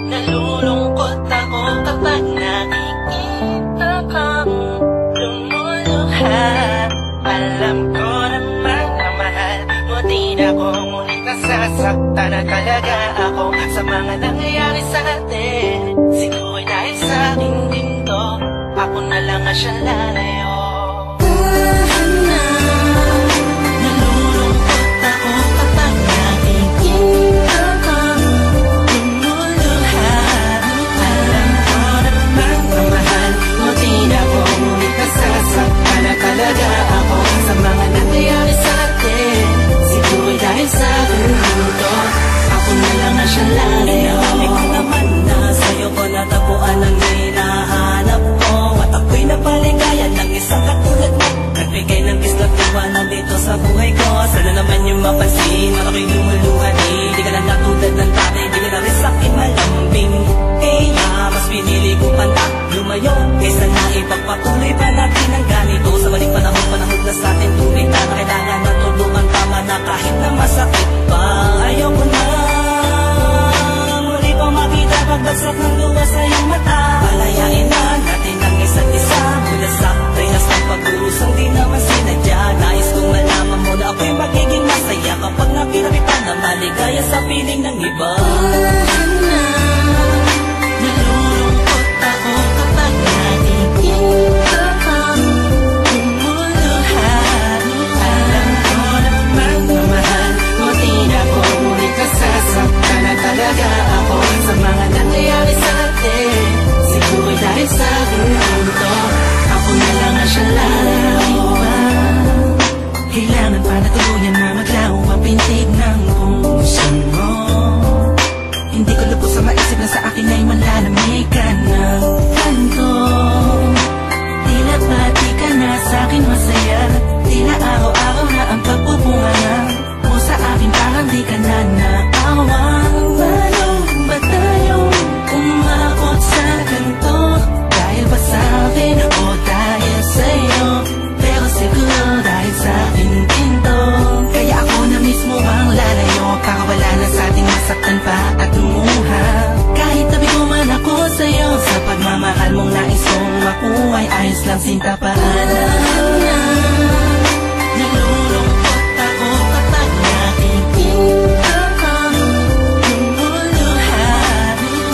Nalulungkot ako kapag nakikita kang lumuluha. Alam ko naman na mahal mo din ako, ngunit nasasaktan na talaga ako sa mga nangyayari sa atin. Siguro dahil sa akin din to, ako na lang ang siya lalayo. Dito sa buhay ko, sana naman yung mapansin at ako'y lumuluha. Di ka na natulad ng tatay, di ka na rin sa'kin malambing. Kaya mas pinili ko panta lumayo kaysa na ipagpatuloy pa natin ang ganito. Sa maling panahon, panahon na sa'tin tunay na kailangan na tulungan. Tama na kahit na masakit pa. Ayoko na muli pang makita pagbagsak ng luha sa iyong mata. Palayain na natin ang isa't isa mula sa reynas ng pag-urusang di naman sinadya. Nais kong malaman mo na ako'y magiging masaya kapag napirapitan na maligaya sa piling ng iba. Nalulungkot ako kapag nakikita kang lumuluha. Alam ko naman na mahal mo din ako, ngunit nasasaktan na talaga ako sa mga nangyayari sa atin. Siguro dahil sa akin to, ako na lang ang siya lalayo. Kailangan pa na tuluyan na maglaho ang pintig ng puso mo. Hindi ko lubos sa maisip na sa akin ay malalamig ka ng kanto. Tila ba di ka na sa akin masaya? Tila araw-araw na ang pagpupunganga mo sa akin, parang di ka na naawang. Paano ba tayong umabot sa ganito? Dahil ba sa akin o dahil sa'yo? Pero siguro dahil sa akin din to, kaya ako na mismo ang lalayo para wala na sa ating masaktan pa at lumuha. Kahit tabi ko man ako sa'yo, sa pagmamahal mong nais kong makuha ay ayos lang, sinta. Paalam na. Nalulungkot ako kapag nakikita kang lumuluha.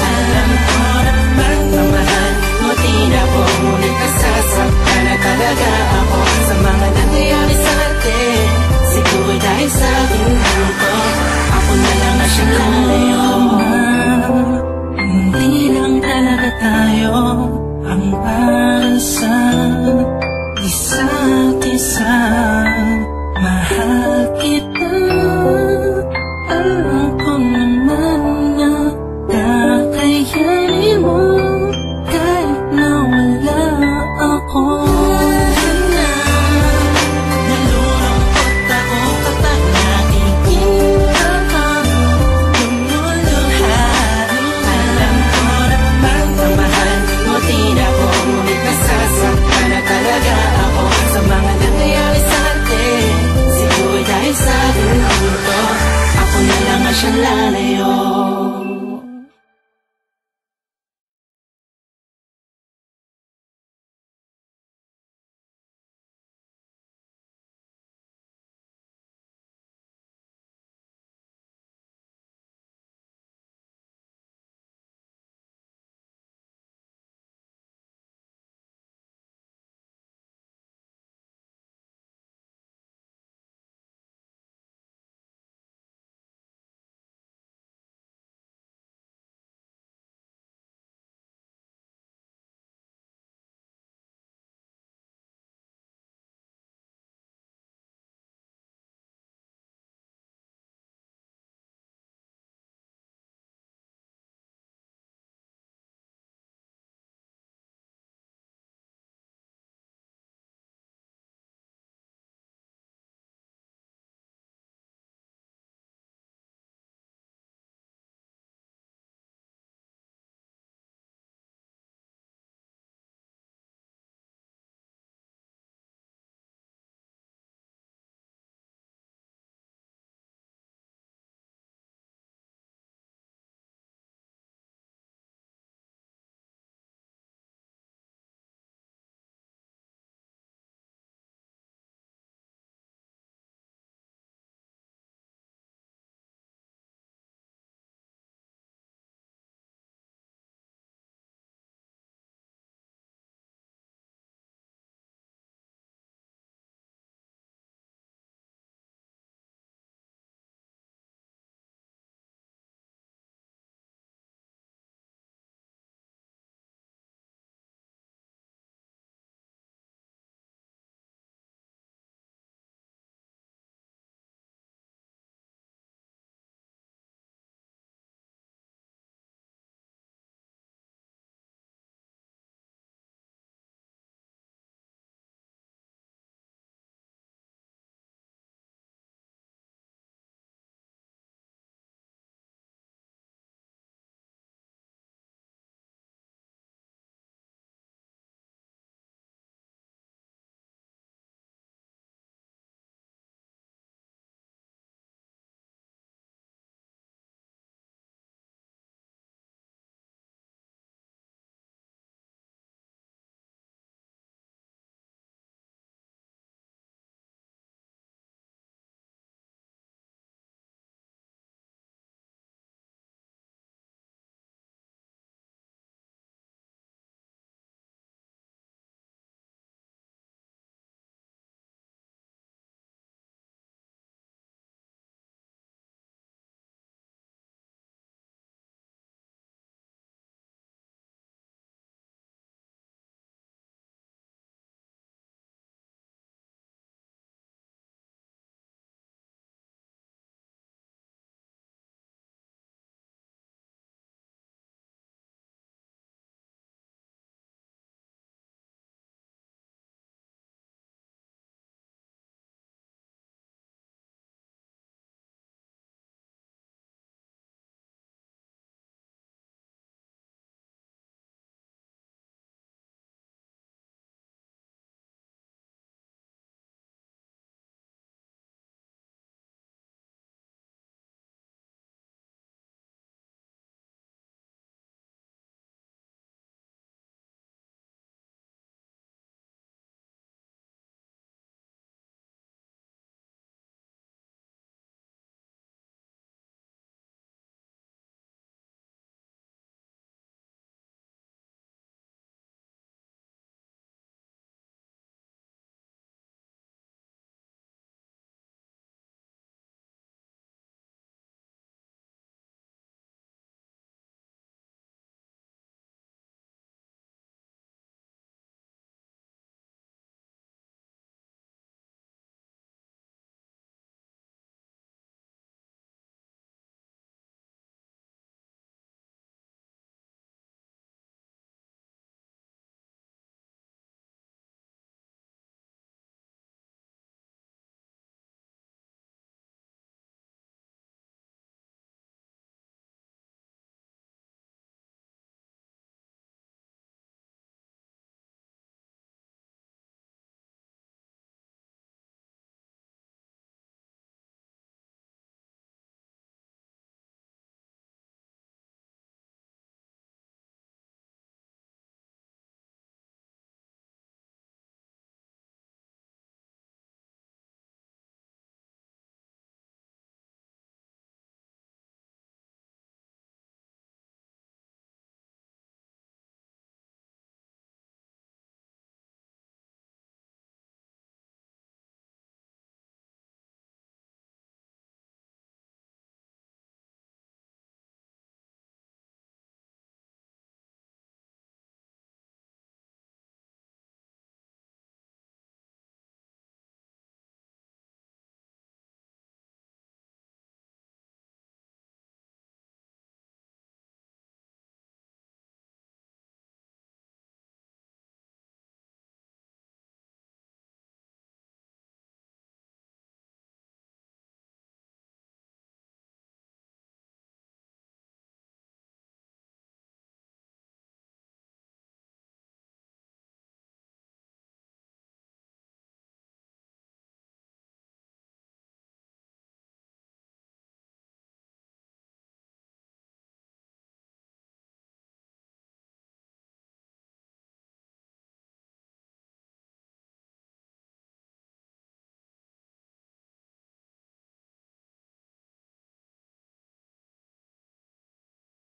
Alam ko naman na mahal mo din ako, ngunit nasasaktan na talaga ako sa mga nangyayari sa atin. Siguro dahil sa akin ko, ako na lang ang siyang lalayo. Hindi lang talaga tayo ang para sa isa't isa. Mahal kita, alam ko naman na kakayanin mo kahit na wala ako. Sa akin, ako na lang ang siyang lalayo.